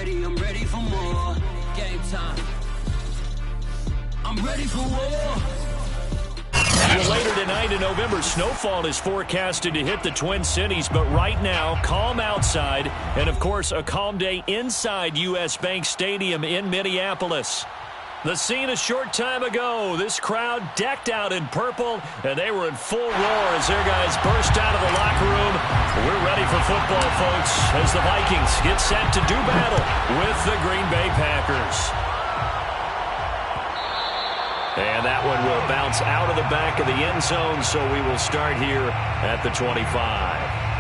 I'm ready for more. Game time. I'm ready for war. Well, later tonight in November, snowfall is forecasted to hit the Twin Cities, but right now, calm outside, and of course, a calm day inside U.S. Bank Stadium in Minneapolis. The scene a short time ago, this crowd decked out in purple, and they were in full roar as their guys burst out of the locker room. We're ready for football, folks, as the Vikings get set to do battle with the Green Bay Packers. And that one will bounce out of the back of the end zone, so we will start here at the 25.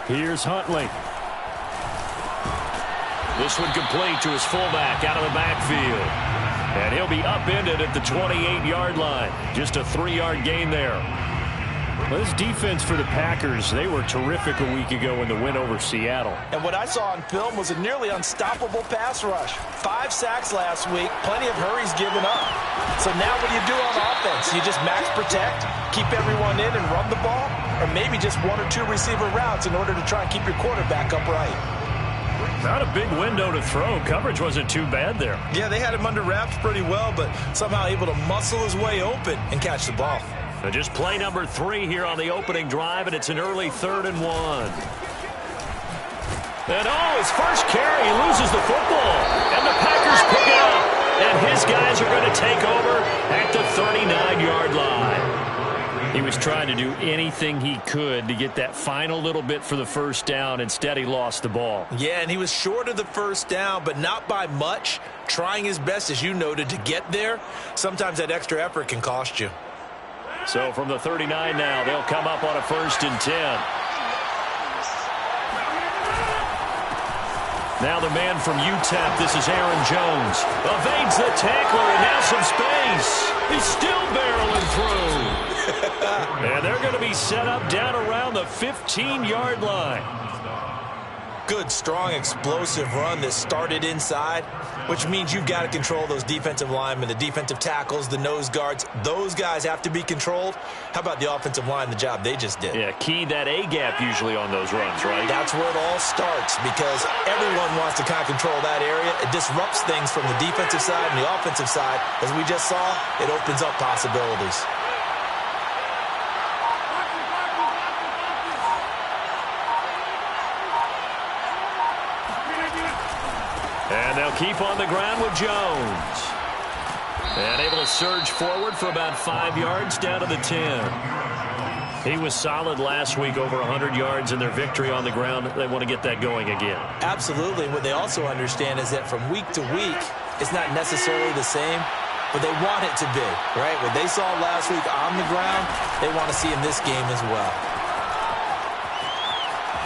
Here's Huntley. This one complete to his fullback out of the backfield. And he'll be upended at the 28-yard line. Just a 3-yard gain there. Well, this defense for the Packers, they were terrific a week ago in the win over Seattle. And what I saw on film was a nearly unstoppable pass rush. 5 sacks last week, plenty of hurries given up. So now what do you do on offense? You just max protect, keep everyone in and run the ball? Or maybe just 1 or 2 receiver routes in order to try and keep your quarterback upright? Not a big window to throw. Coverage wasn't too bad there. Yeah, they had him under wraps pretty well, but somehow able to muscle his way open and catch the ball. So just play number 3 here on the opening drive, and it's an early 3rd and 1. And his first carry, he loses the football. And the Packers pick it up. And his guys are going to take over at the 39-yard line. He was trying to do anything he could to get that final little bit for the first down. Instead, he lost the ball. Yeah, and he was short of the first down, but not by much. Trying his best, as you noted, to get there. Sometimes that extra effort can cost you. So from the 39 now, they'll come up on a 1st and 10. Now the man from UTEP, this is Aaron Jones. Evades the tackler, and now some space. He's still barreling through. And they're going to be set up down around the 15-yard line. Good, strong, explosive run that started inside, which means you've got to control those defensive linemen, the defensive tackles, the nose guards. Those guys have to be controlled. How about the offensive line, the job they just did? Yeah, key that A-gap usually on those runs, right? That's where it all starts, because everyone wants to kind of control that area. It disrupts things from the defensive side and the offensive side. As we just saw, it opens up possibilities. And they'll keep on the ground with Jones. And able to surge forward for about 5 yards down to the 10. He was solid last week, over 100 yards in their victory on the ground. They want to get that going again. Absolutely. What they also understand is that from week to week, it's not necessarily the same, but they want it to be, right? What they saw last week on the ground, they want to see in this game as well.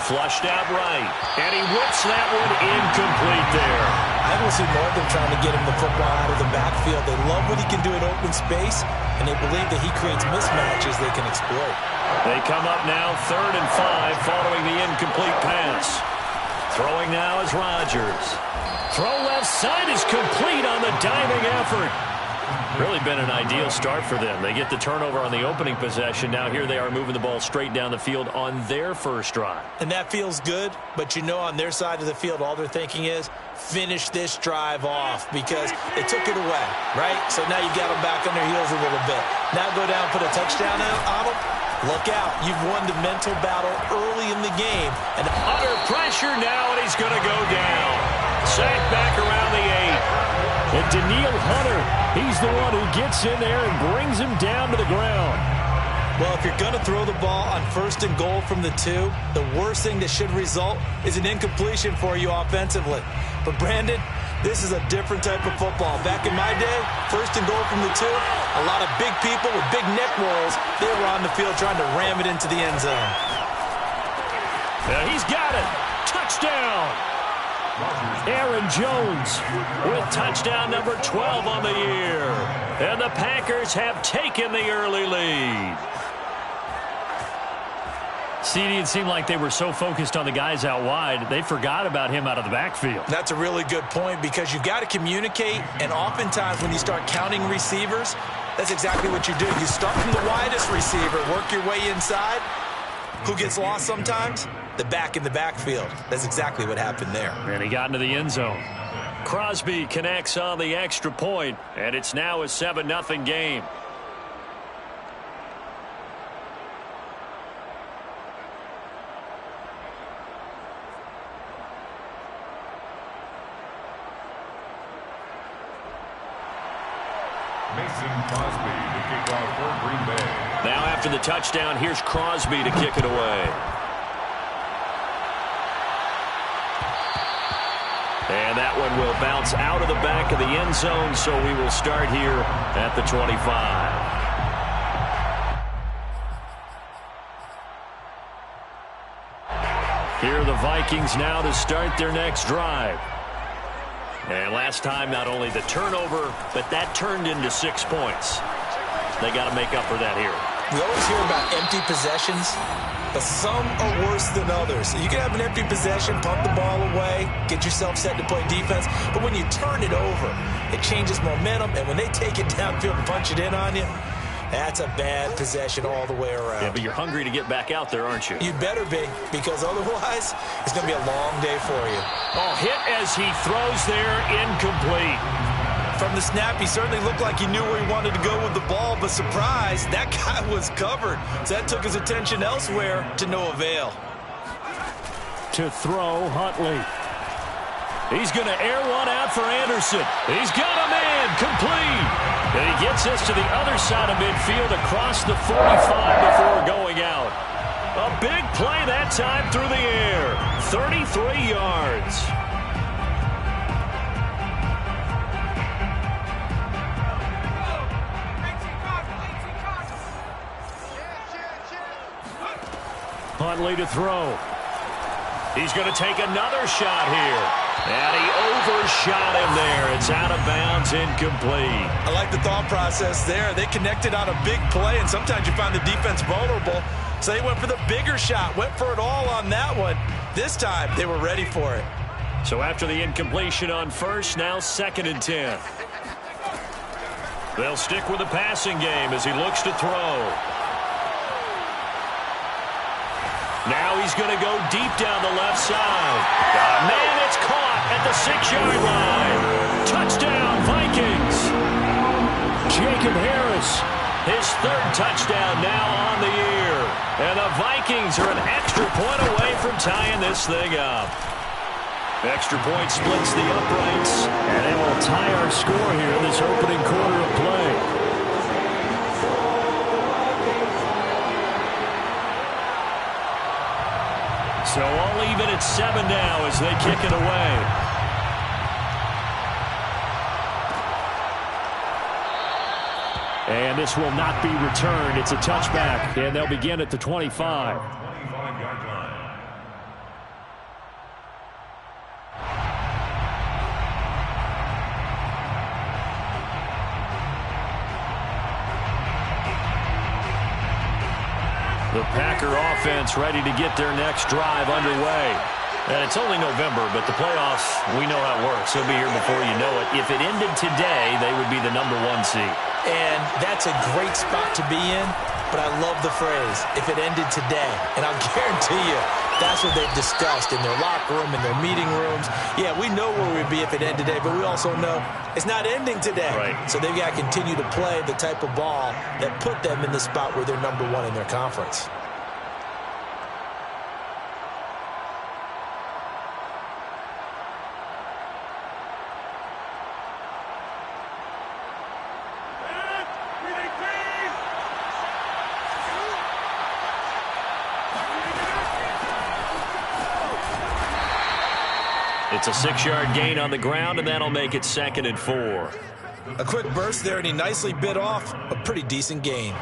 Flushed out right, and he whips that one incomplete there. I will see more of them trying to get him the football out of the backfield. They love what he can do in open space, and they believe that he creates mismatches they can exploit. They come up now 3rd and 5 following the incomplete pass. Throwing now is Rodgers. Throw left side is complete on the diving effort. Really been an ideal start for them. They get the turnover on the opening possession. Now here they are moving the ball straight down the field on their first drive. And that feels good, but you know on their side of the field, all they're thinking is finish this drive off because they took it away, right? So now you got them back on their heels a little bit. Now go down, put a touchdown on them. Look out. You've won the mental battle early in the game. And under pressure now, and he's going to go down. Sacked back around the 8. And Daniil Hunter, he's the one who gets in there and brings him down to the ground. Well, if you're going to throw the ball on 1st and goal from the 2, the worst thing that should result is an incompletion for you offensively. But, Brandon, this is a different type of football. Back in my day, 1st and goal from the 2, a lot of big people with big neck rolls, they were on the field trying to ram it into the end zone. He's got it. Touchdown. Aaron Jones with touchdown number 12 on the year. And the Packers have taken the early lead. CD, it seemed like they were so focused on the guys out wide, they forgot about him out of the backfield. That's a really good point because you've got to communicate, and oftentimes when you start counting receivers, that's exactly what you do. You start from the widest receiver, work your way inside. Who gets lost sometimes? The back in the backfield. That's exactly what happened there. And he got into the end zone. Crosby connects on the extra point, and it's now a 7-0 game. Now after the touchdown, here's Crosby to kick it away. And that one will bounce out of the back of the end zone, so we will start here at the 25. Here are the Vikings now to start their next drive. And last time, not only the turnover, but that turned into 6 points. They got to make up for that here. We always hear about empty possessions, but some are worse than others. You can have an empty possession, pump the ball away, get yourself set to play defense, but when you turn it over, it changes momentum, and when they take it downfield and punch it in on you, that's a bad possession all the way around. Yeah, but you're hungry to get back out there, aren't you? You'd better be, because otherwise, it's going to be a long day for you. Oh, hit as he throws there, incomplete. From the snap, he certainly looked like he knew where he wanted to go with the ball, but surprise, that guy was covered. So that took his attention elsewhere to no avail. To throw, Huntley. He's going to air one out for Anderson. He's got a man, complete. And he gets us to the other side of midfield across the 45 before going out. A big play that time through the air. 33 yards. Huntley to throw. He's going to take another shot here. And he overshot him there. It's out of bounds, incomplete. I like the thought process there. They connected on a big play, and sometimes you find the defense vulnerable. So they went for the bigger shot, went for it all on that one. This time, they were ready for it. So after the incompletion on first, now 2nd and 10. They'll stick with the passing game as he looks to throw. Now he's going to go deep down the left side. Man, it's caught at the 6-yard line. Touchdown, Vikings. Jacob Harris, his 3rd touchdown now on the year. And the Vikings are an extra point away from tying this thing up. Extra point splits the uprights, and it will tie our score here in this opening quarter of play. So all even at 7 now as they kick it away. And this will not be returned. It's a touchback, and they'll begin at the 25. The Packer offense ready to get their next drive underway. And it's only November, but the playoffs, we know how it works. They'll be here before you know it. If it ended today, they would be the #1 seed. And that's a great spot to be in, but I love the phrase, if it ended today. And I'll guarantee you, that's what they've discussed in their locker room, in their meeting rooms. Yeah, we know where we'd be if it ended today, but we also know it's not ending today. Right. So they've got to continue to play the type of ball that put them in the spot where they're #1 in their conference. It's a 6-yard gain on the ground, and that'll make it 2nd and 4. A quick burst there, and he nicely bit off a pretty decent gain.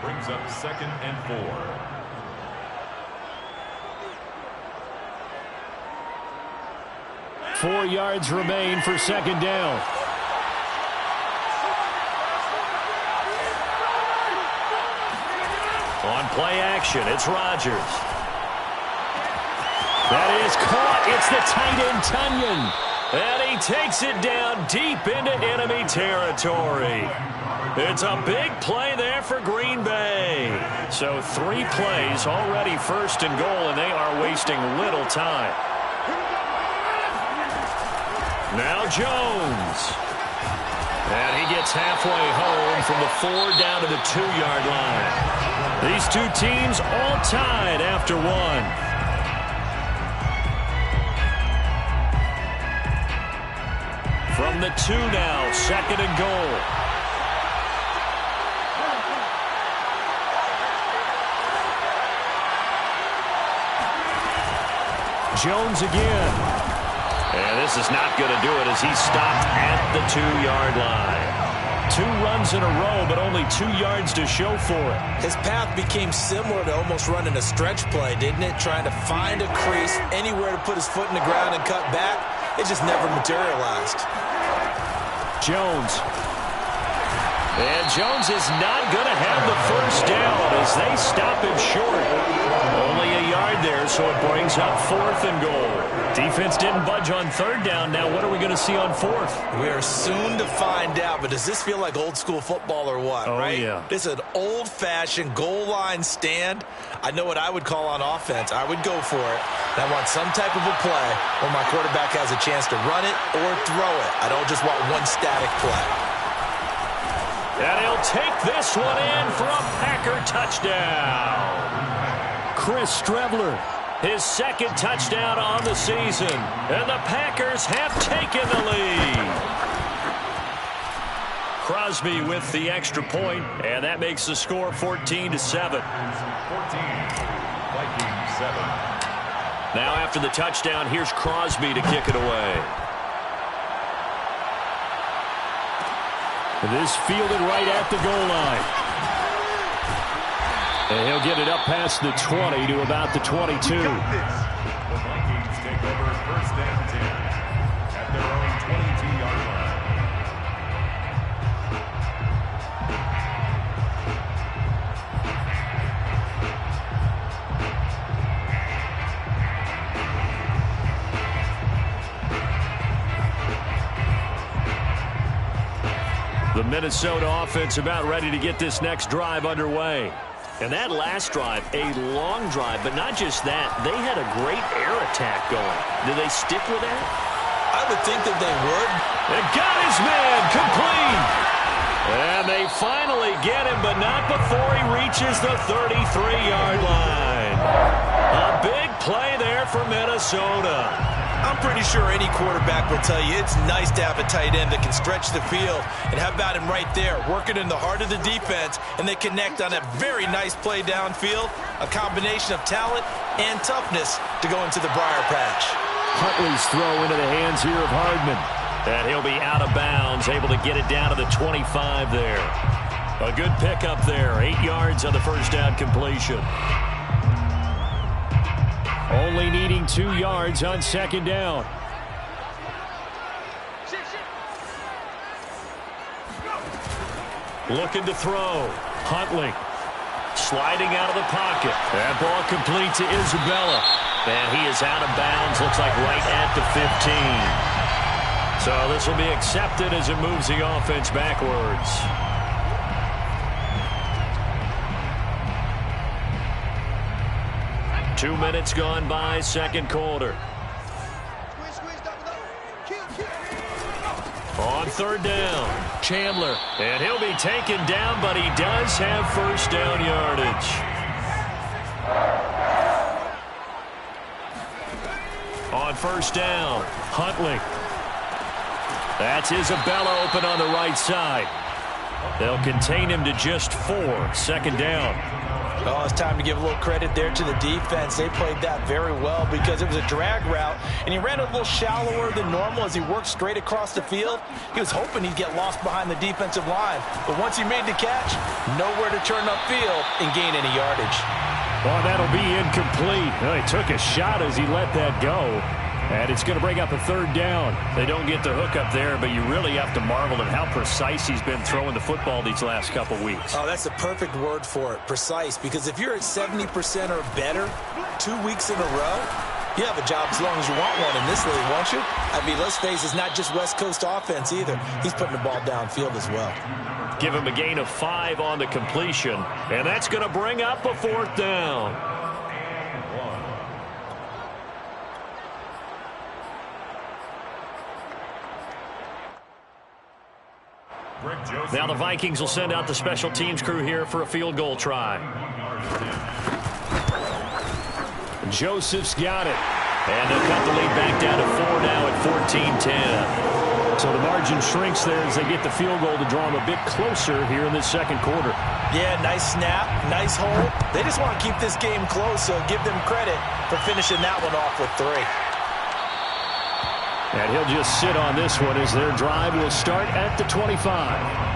Brings up 2nd and 4. Four yards remain for 2nd down. On play action, it's Rodgers. That is caught. It's the tight end, Tunyon. And he takes it down deep into enemy territory. It's a big play there for Green Bay. So 3 plays, already 1st and goal, and they are wasting little time. Now Jones. And he gets halfway home from the 4 down to the 2-yard line. These two teams all tied after 1. From the 2 now, 2nd and goal. Jones again. And this is not going to do it as he's stopped at the 2-yard line. 2 runs in a row, but only 2 yards to show for it. His path became similar to almost running a stretch play, didn't it? Trying to find a crease, anywhere to put his foot in the ground and cut back. It just never materialized. Jones. And Jones is not going to have the 1st down as they stop him short. Only a yard there, so it brings up 4th and goal. Defense didn't budge on 3rd down. Now what are we going to see on 4th? We are soon to find out, but does this feel like old school football or what, right? Yeah. This is an old-fashioned goal line stand. I know what I would call on offense. I would go for it. And I want some type of a play where my quarterback has a chance to run it or throw it. I don't just want one static play. And he'll take this one in for a Packer touchdown. Chris Streveler, his 2nd touchdown on the season. And the Packers have taken the lead. Crosby with the extra point, and that makes the score 14-7. 14, Vikings 7. Now after the touchdown, here's Crosby to kick it away. This fielded right at the goal line. And he'll get it up past the 20 to about the 22. The Vikings take over 1st and 10 at their own 22-yard line. The Minnesota offense about ready to get this next drive underway. And that last drive, a long drive, but not just that. They had a great air attack going. Do they stick with that? I would think that they would. They got his man complete. And they finally get him, but not before he reaches the 33-yard line. A big play there for Minnesota. I'm pretty sure any quarterback will tell you it's nice to have a tight end that can stretch the field. And how about him right there, working in the heart of the defense, and they connect on a very nice play downfield, a combination of talent and toughness to go into the briar patch. Huntley's throw into the hands here of Hardman. And he'll be out of bounds, able to get it down to the 25 there. A good pickup there, 8 yards on the 1st down completion. Only needing 2 yards on 2nd down. Looking to throw. Huntley. sliding out of the pocket. That ball complete to Isabella. And he is out of bounds, looks like right at the 15. So this will be accepted as it moves the offense backwards. Two minutes gone by, second quarter. On third down, Chandler. And he'll be taken down, but he does have first down yardage. On first down, Huntley. That's Isabella open on the right side. They'll contain him to just 4. Second down. Oh, it's time to give a little credit there to the defense. They played that very well because it was a drag route, and he ran a little shallower than normal as he worked straight across the field. He was hoping he'd get lost behind the defensive line, but once he made the catch, nowhere to turn upfield and gain any yardage. Well, that'll be incomplete. Well, he took a shot as he let that go. And it's going to bring up a third down. They don't get the hook up there, but you really have to marvel at how precise he's been throwing the football these last couple weeks. Oh, that's the perfect word for it, precise. Because if you're at 70% or better 2 weeks in a row, you have a job as long as you want one in this league, won't you? I mean, let's face it, it's not just West Coast offense either. He's putting the ball downfield as well. Give him a gain of 5 on the completion, and that's going to bring up a fourth down. Now the Vikings will send out the special teams crew here for a field goal try. Joseph's got it. And they'll cut the lead back down to 4 now at 14-10. So the margin shrinks there as they get the field goal to draw them a bit closer here in this second quarter. Yeah, nice snap, nice hold. They just want to keep this game close, so give them credit for finishing that one off with 3. And he'll just sit on this one as their drive will start at the 25.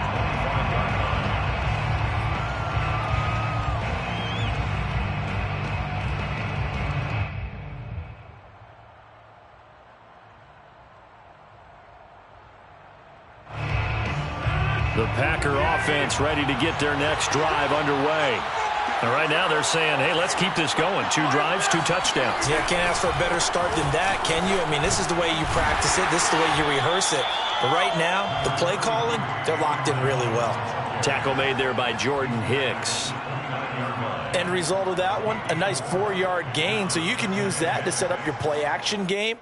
The Packer offense ready to get their next drive underway. And right now they're saying, hey, let's keep this going. 2 drives, 2 touchdowns. Yeah, can't ask for a better start than that, can you? I mean, this is the way you practice it. This is the way you rehearse it. But right now, the play calling, they're locked in really well. Tackle made there by Jordan Hicks. End result of that one, a nice 4-yard gain. So you can use that to set up your play action game.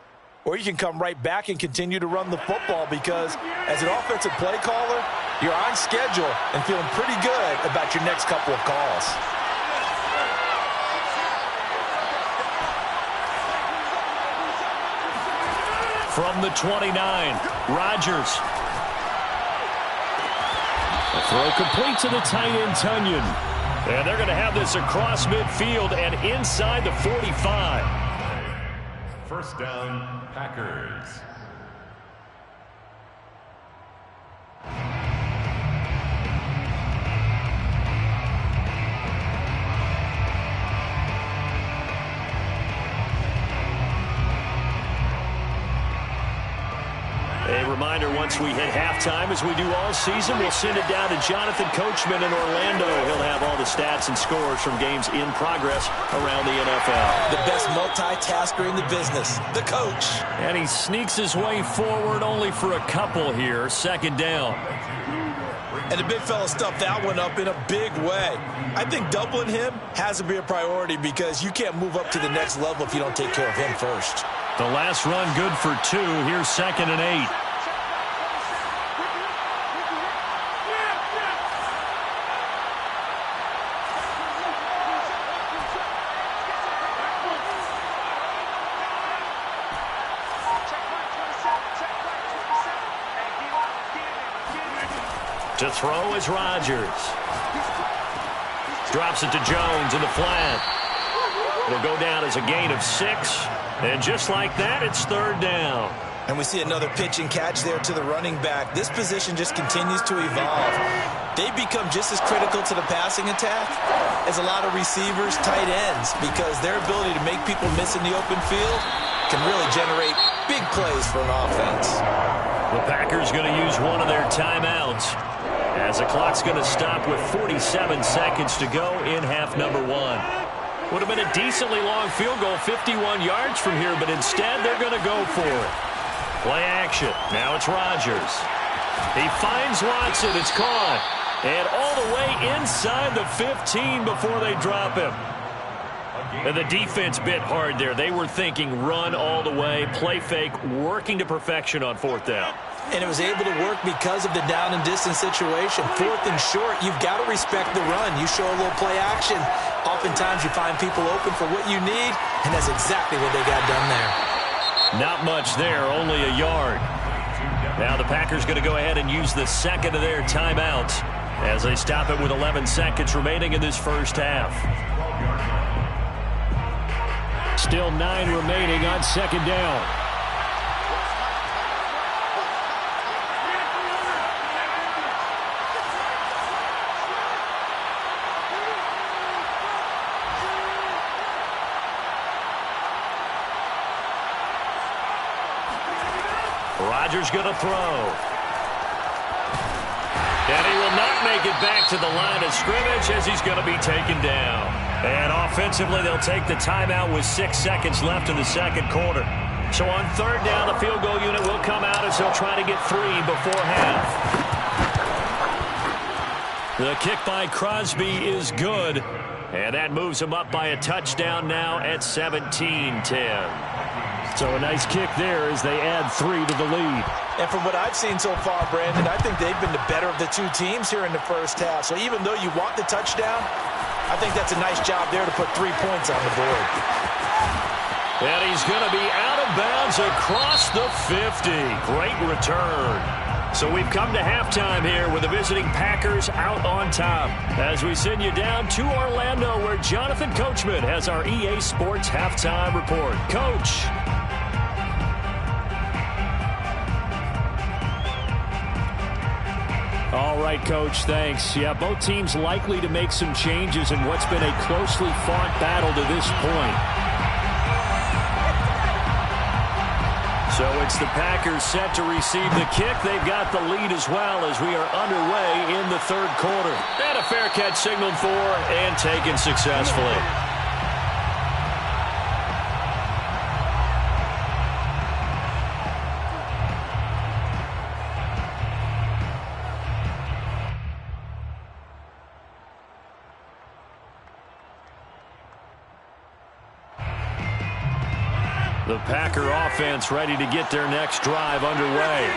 Or you can come right back and continue to run the football because as an offensive play caller, you're on schedule and feeling pretty good about your next couple of calls. From the 29, Rodgers. A throw complete to the tight end, Tunyon. And they're going to have this across midfield and inside the 45. First down, Packers. A reminder, once we hit halftime, as we do all season, we'll send it down to Jonathan Coachman in Orlando. He'll have all the stats and scores from games in progress around the NFL. The best multitasker in the business, the coach. And he sneaks his way forward only for a couple here. Second down. And the big fella stuffed that one up in a big way. I think doubling him has to be a priority because you can't move up to the next level if you don't take care of him first. The last run good for 2. Here's 2nd and 8. To throw is Rodgers. Drops it to Jones in the flat. It'll go down as a gain of 6. And just like that, it's 3rd down. And we see another pitch and catch there to the running back. This position just continues to evolve. They become just as critical to the passing attack as a lot of receivers, tight ends, because their ability to make people miss in the open field can really generate big plays for an offense. The Packers going to use one of their timeouts. as the clock's going to stop with 47 seconds to go in half number one. Would have been a decently long field goal, 51 yards from here, but instead they're going to go for it. Play action. Now it's Rodgers. He finds Watson. It's caught. And all the way inside the 15 before they drop him. And the defense bit hard there. They were thinking run all the way, play fake, working to perfection on fourth down. And it was able to work because of the down and distance situation. Fourth and short, you've got to respect the run. You show a little play action. Oftentimes you find people open for what you need, and that's exactly what they got done there. Not much there, only a yard. Now the Packers going to go ahead and use the second of their timeouts as they stop it with 11 seconds remaining in this first half. Still 9 remaining on second down. Rodgers going to throw. And he will not make it back to the line of scrimmage as he's going to be taken down. And offensively, they'll take the timeout with 6 seconds left in the second quarter. So on third down, the field goal unit will come out as they'll try to get 3 before half. The kick by Crosby is good. And that moves him up by a touchdown now at 17-10. So a nice kick there as they add 3 to the lead. And from what I've seen so far, Brandon, I think they've been the better of the two teams here in the first half. So even though you want the touchdown, I think that's a nice job there to put 3 points on the board. And he's going to be out of bounds across the 50. Great return. So we've come to halftime here with the visiting Packers out on top. As we send you down to Orlando, where Jonathan Coachman has our EA Sports halftime report. Coach. All right, Coach, thanks. Yeah, both teams likely to make some changes in what's been a closely fought battle to this point. So it's the Packers set to receive the kick. They've got the lead as well as we are underway in the third quarter. And a fair catch signaled for and taken successfully. The Packer offense ready to get their next drive underway.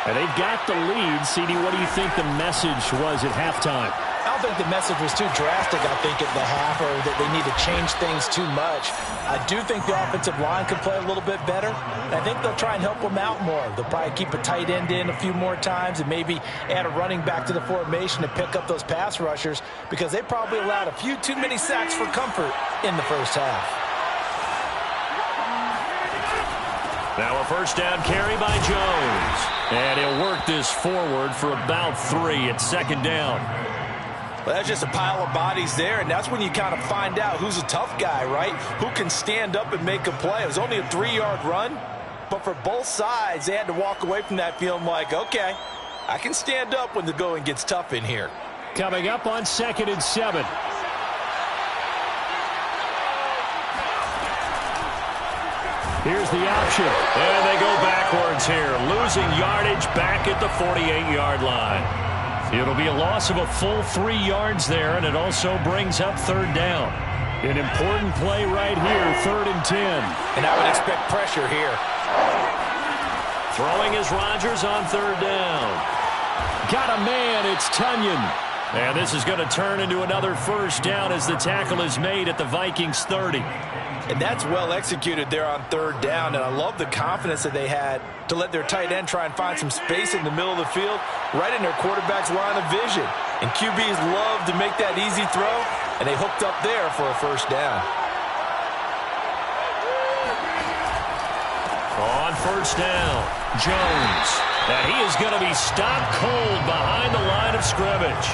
And they've got the lead. CD, what do you think the message was at halftime? I don't think the message was too drastic, I think, at the half, or that they need to change things too much. I do think the offensive line could play a little bit better. And I think they'll try and help them out more. They'll probably keep a tight end in a few more times and maybe add a running back to the formation to pick up those pass rushers, because they probably allowed a few too many sacks for comfort in the first half. Now a first down carry by Jones. And he'll work this forward for about 3 at second down. Well, that's just a pile of bodies there, and that's when you kind of find out who's a tough guy, right? Who can stand up and make a play. It was only a 3-yard run, but for both sides, they had to walk away from that feeling like, okay, I can stand up when the going gets tough in here. Coming up on 2nd and 7. Here's the option. And they go backwards here, losing yardage back at the 48-yard line. It'll be a loss of a full 3 yards there, and it also brings up third down. An important play right here, 3rd and 10. And I would expect pressure here. Throwing is Rodgers on third down. Got a man, it's Tunyon. And this is going to turn into another first down as the tackle is made at the Vikings 30. And that's well executed there on third down. And I love the confidence that they had to let their tight end try and find some space in the middle of the field, right in their quarterback's line of vision. And QBs love to make that easy throw, and they hooked up there for a first down. On first down, Jones. And he is going to be stopped cold behind the line of scrimmage.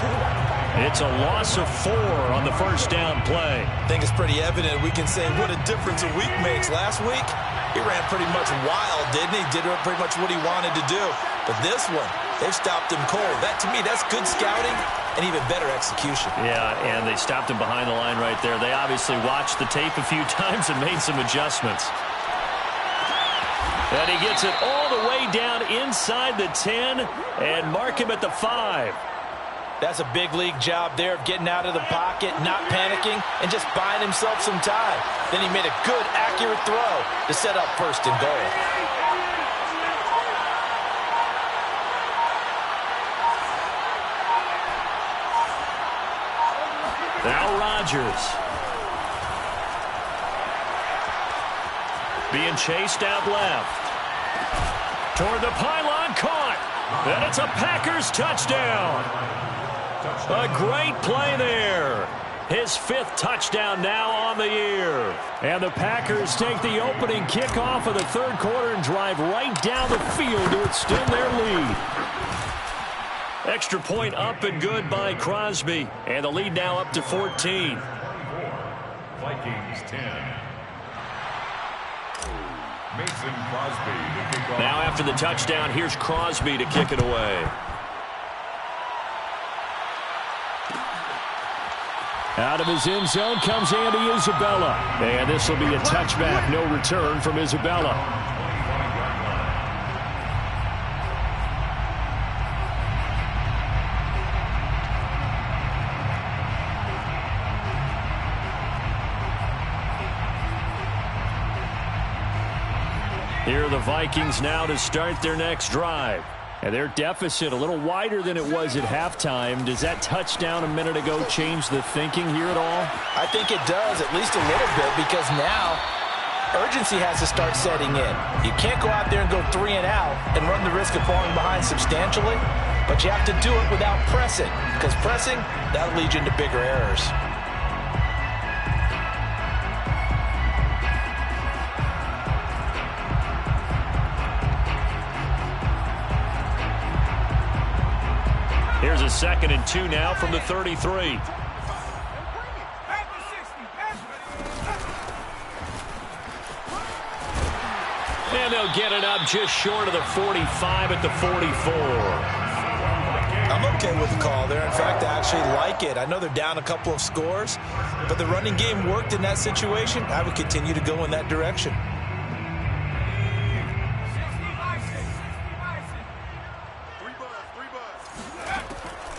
It's a loss of 4 on the first down play. I think it's pretty evident. We can say what a difference a week makes. Last week, he ran pretty much wild, didn't he? Did pretty much what he wanted to do. But this one, They've stopped him cold. That, to me, that's good scouting and even better execution. Yeah, and they stopped him behind the line right there. They obviously watched the tape a few times and made some adjustments. And he gets it all the way down inside the 10 and mark him at the 5. That's a big league job there of getting out of the pocket, not panicking, and just buying himself some time. Then he made a good, accurate throw to set up first and goal. Now Rodgers. Being chased out left. Toward the pylon, caught. And it's a Packers touchdown. A great play there. His 5th touchdown now on the year. And the Packers take the opening kickoff of the 3rd quarter and drive right down the field to extend their lead. Extra point up and good by Crosby. And the lead now up to 14. Vikings 10. Mason Crosby to kick off. Now after the touchdown, here's Crosby to kick it away. Out of his end zone comes Andy Isabella. And this will be a touchback. No return from Isabella. Here are the Vikings now to start their next drive. And their deficit a little wider than it was at halftime. Does that touchdown a minute ago change the thinking here at all? I think it does, at least a little bit, because now urgency has to start setting in. You can't go out there and go 3 and out and run the risk of falling behind substantially, but you have to do it without pressing, because pressing, that'll lead you into bigger errors. Here's a 2nd and 2 now from the 33. And they'll get it up just short of the 45 at the 44. I'm okay with the call there. In fact, I actually like it. I know they're down a couple of scores, but the running game worked in that situation. I would continue to go in that direction.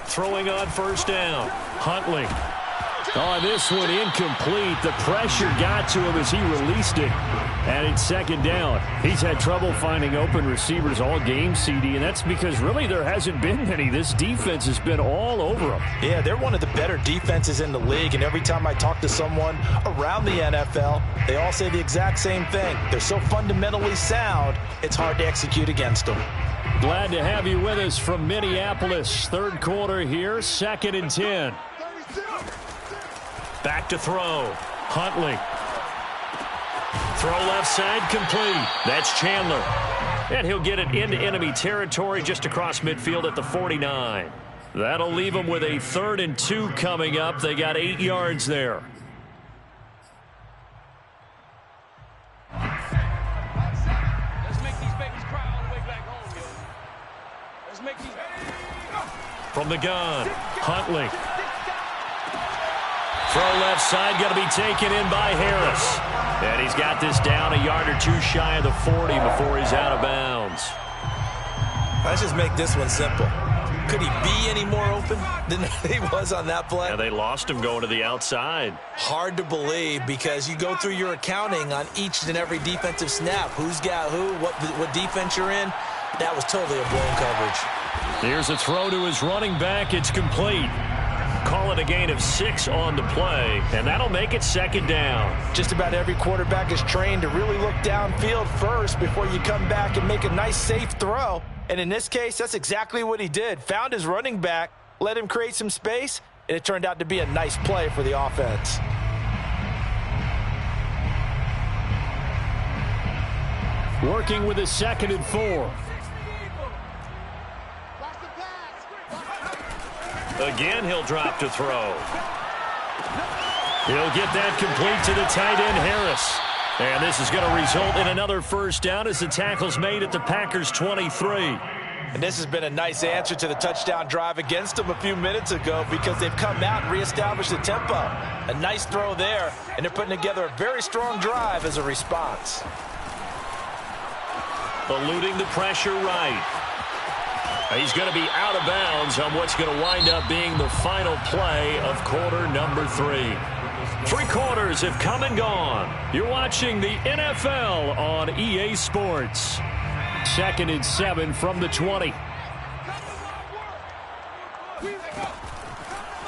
Throwing on first down. Huntley. On this one, incomplete. The pressure got to him as he released it. And it's 2nd down. He's had trouble finding open receivers all game, CD, and that's because really there hasn't been many. This defense has been all over them. Yeah, they're one of the better defenses in the league, and every time I talk to someone around the NFL, they all say the exact same thing. They're so fundamentally sound, it's hard to execute against them. Glad to have you with us from Minneapolis. 3rd quarter here, 2nd and 10. Back to throw. Huntley. Throw left side, complete. That's Chandler. And he'll get it into enemy territory just across midfield at the 49. That'll leave them with a 3rd and 2 coming up. They got 8 yards there. From the gun, Huntley. Throw left side, going to be taken in by Harris. And he's got this down a yard or 2 shy of the 40 before he's out of bounds. Let's just make this one simple. Could he be any more open than he was on that play? Yeah, they lost him going to the outside. Hard to believe, because you go through your accounting on each and every defensive snap. Who's got who, what defense you're in. That was totally a blown coverage. Here's a throw to his running back. It's complete. Call it a gain of 6 on the play, and that'll make it 2nd down. Just about every quarterback is trained to really look downfield first before you come back and make a nice, safe throw. And in this case, that's exactly what he did. Found his running back, let him create some space, and it turned out to be a nice play for the offense. Working with a 2nd and 4. Again, he'll drop to throw. He'll get that complete to the tight end, Harris. And this is going to result in another first down as the tackle's made at the Packers' 23. And this has been a nice answer to the touchdown drive against them a few minutes ago because they've come out and reestablished the tempo. A nice throw there, and they're putting together a very strong drive as a response. Eluding the pressure right. He's going to be out of bounds on what's going to wind up being the final play of quarter number 3. 3 quarters have come and gone. You're watching the NFL on EA Sports. 2nd and 7 from the 20.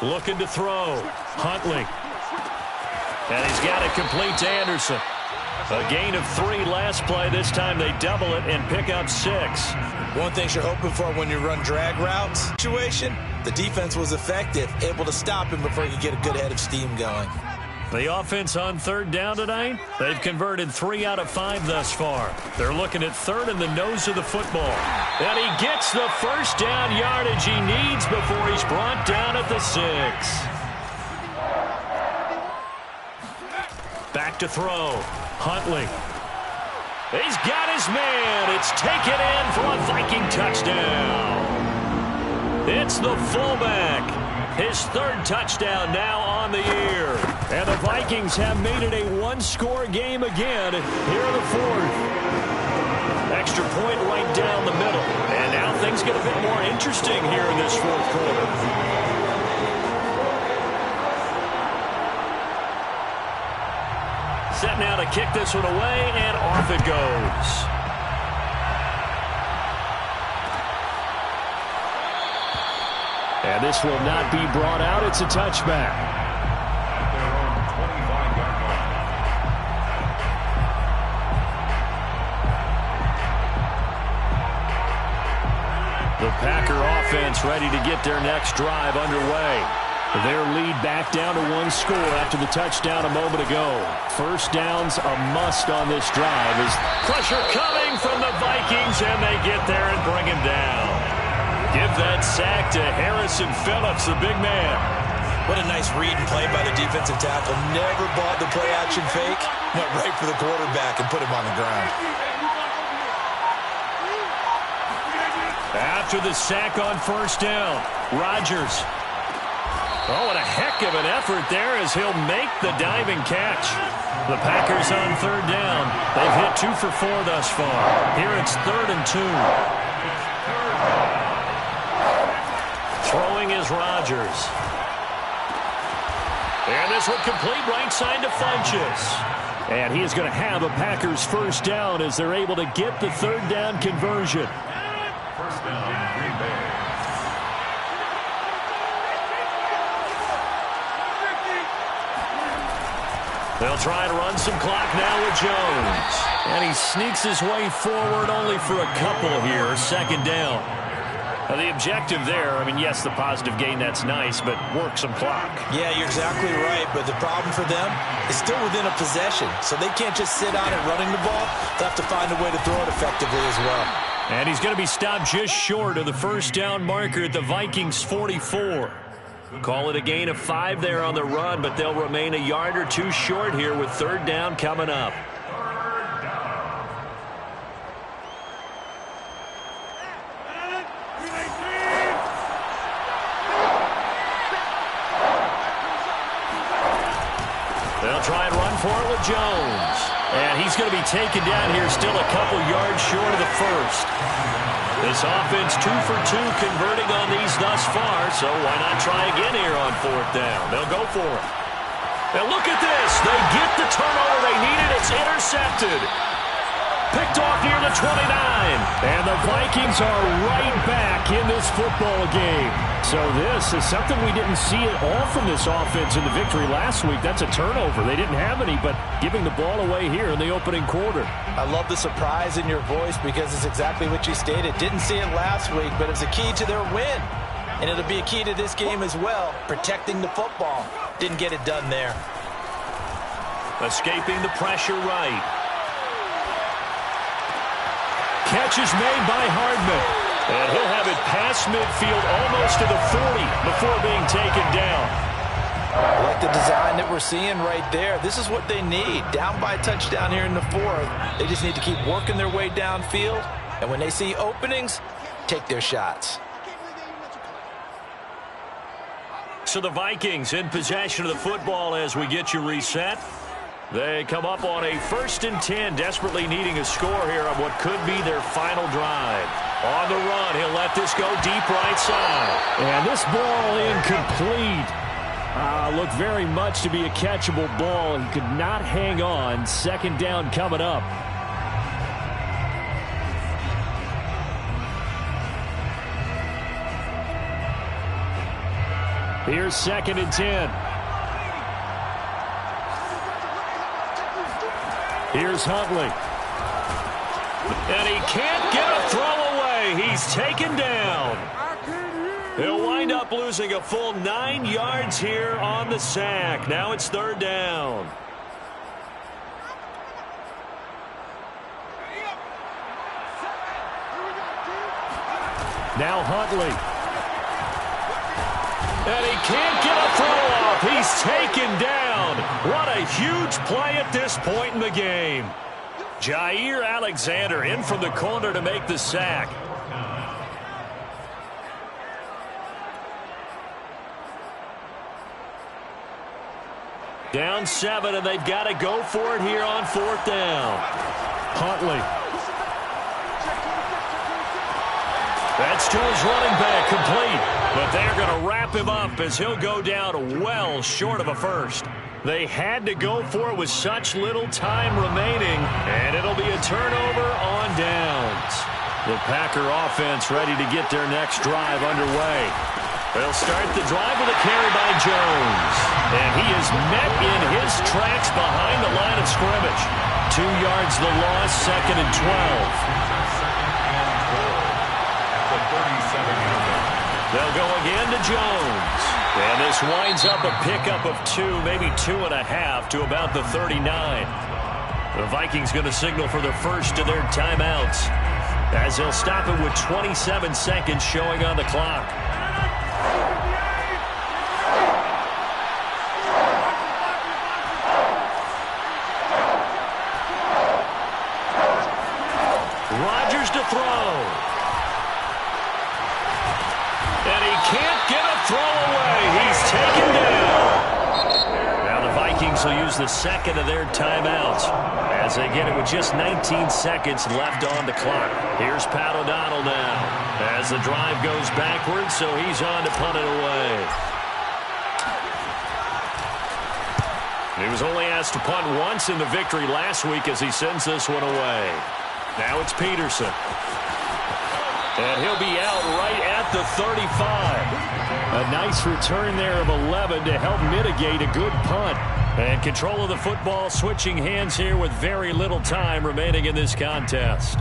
Looking to throw. Huntley. And he's got it complete to Anderson. A gain of 3 last play. This time they double it and pick up 6. One thing you're hoping for when you run drag routes situation, the defense was effective, able to stop him before he could get a good head of steam going. The offense on 3rd down tonight, they've converted 3 out of 5 thus far. They're looking at 3rd in the nose of the football. And he gets the first down yardage he needs before he's brought down at the 6. Back to throw. Huntley. He's got his man. It's taken in for a Viking touchdown. It's the fullback. His 3rd touchdown now on the year. And the Vikings have made it a 1-score game again here in the 4th. Extra point right down the middle. And now things get a bit more interesting here in this 4th quarter. Set now to kick this one away, and off it goes. And this will not be brought out. It's a touchback. The Packer offense ready to get their next drive underway. Their lead back down to 1 score after the touchdown a moment ago. First down's a must on this drive. As pressure coming from the Vikings, and they get there and bring him down. Give that sack to Harrison Phillips, the big man. What a nice read and play by the defensive tackle. Never bought the play-action fake. Went right for the quarterback and put him on the ground. After the sack on 1st down, Rodgers. Oh, and a heck of an effort there as he'll make the diving catch. The Packers on 3rd down. They've hit 2 for 4 thus far. Here it's 3rd and 2. Throwing is Rodgers. And this one complete right side to Funchess. And he is going to have a Packers first down as they're able to get the 3rd down conversion. First down, Green Bay. They'll try to run some clock now with Jones. And he sneaks his way forward only for a couple here. 2nd down. Now the objective there, I mean, yes, the positive gain, that's nice, but work some clock. Yeah, you're exactly right, but the problem for them is still within a possession, so they can't just sit on it running the ball. They'll have to find a way to throw it effectively as well. And he's going to be stopped just short of the first down marker at the Vikings' 44. Call it a gain of 5 there on the run, but they'll remain a yard or 2 short here with 3rd down coming up. They'll try and run for it with Jones. And he's going to be taken down here still a couple yards short of the first. This offense 2 for 2 converting on these thus far, so why not try again here on 4th down? They'll go for it. And look at this. They get the turnover they needed. It's intercepted. Picked off near the 29. And the Vikings are right back in this football game. So this is something we didn't see at all from this offense in the victory last week. That's a turnover. They didn't have any, but giving the ball away here in the opening quarter. I love the surprise in your voice because it's exactly what you stated. Didn't see it last week, but it's a key to their win. And it'll be a key to this game as well, protecting the football. Didn't get it done there. Escaping the pressure right. Catch is made by Hardman. And he'll have it past midfield almost to the 40 before being taken down. I like the design that we're seeing right there. This is what they need. Down by a touchdown here in the 4th. They just need to keep working their way downfield. And when they see openings, take their shots. So the Vikings in possession of the football as we get you reset. They come up on a 1st and 10, desperately needing a score here on what could be their final drive. On the run, he'll let this go deep right side. And this ball incomplete. Looked very much to be a catchable ball. He could not hang on. 2nd down coming up. Here's 2nd and 10. Here's Huntley. And he can't get a throw away. He's taken down. He'll wind up losing a full 9 yards here on the sack. Now it's 3rd down. Now Huntley. And he can't get a throw off. He's taken down. What a huge play at this point in the game. Jair Alexander in from the corner to make the sack. Down 7, and they've got to go for it here on 4th down. Huntley. That's to his running back, complete. But they're going to wrap him up as he'll go down well short of a first. They had to go for it with such little time remaining, and it'll be a turnover on downs. The Packer offense ready to get their next drive underway. They'll start the drive with a carry by Jones. And he is met in his tracks behind the line of scrimmage. 2 yards the loss, 2nd and 12. They'll go again to Jones. And this winds up a pickup of 2, maybe 2.5 to about the 39. The Vikings going to signal for the first of their timeouts as they'll stop it with 27 seconds showing on the clock. Rodgers to throw. And he can't get a throw away. He's taken down. Now the Vikings will use the 2nd of their timeouts as they get it with just 19 seconds left on the clock. Here's Pat O'Donnell now as the drive goes backwards, so he's on to punt it away. He was only asked to punt once in the victory last week as he sends this one away. Now it's Peterson. And he'll be out right at the 35. A nice return there of 11 to help mitigate a good punt. And control of the football switching hands here with very little time remaining in this contest.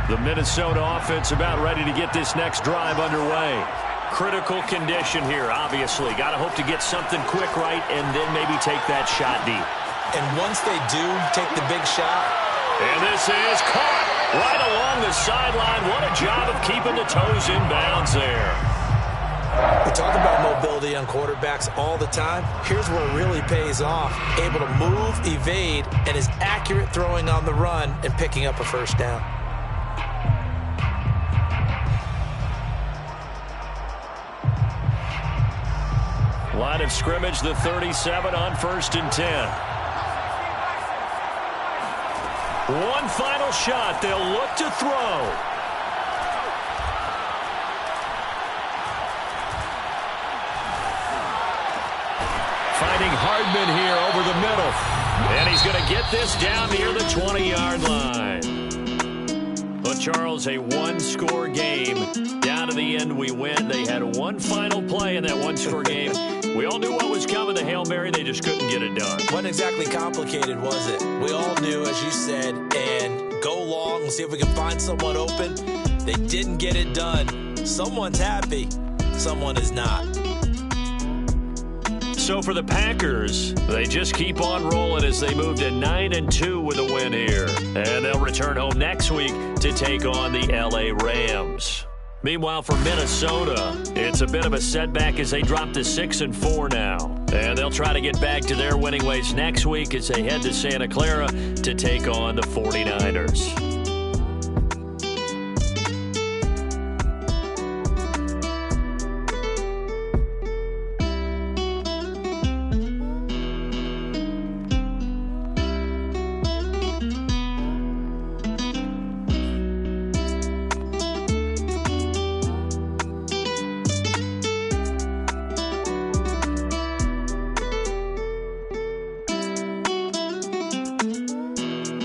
The Minnesota offense about ready to get this next drive underway. Critical condition here, obviously. Got to hope to get something quick right and then maybe take that shot deep. And once they do take the big shot, and this is caught right along the sideline. What a job of keeping the toes in bounds there. We talk about mobility on quarterbacks all the time. Here's where it really pays off. Able to move, evade, and is accurate throwing on the run and picking up a first down. Line of scrimmage, the 37 on 1st and 10. One final shot. They'll look to throw. Finding Hardman here over the middle. And he's going to get this down near the 20-yard line. But, Charles, a one-score game. Down to the end, we win. They had one final play in that one-score game. We all knew what was coming, the Hail Mary. They just couldn't get it done. Wasn't exactly complicated, was it? We all knew, as you said, and go long and see if we can find someone open. They didn't get it done. Someone's happy. Someone is not. So for the Packers, they just keep on rolling as they move to 9-2 with a win here. And they'll return home next week to take on the L.A. Rams. Meanwhile, for Minnesota, it's a bit of a setback as they drop to 6-4 now. And they'll try to get back to their winning ways next week as they head to Santa Clara to take on the 49ers.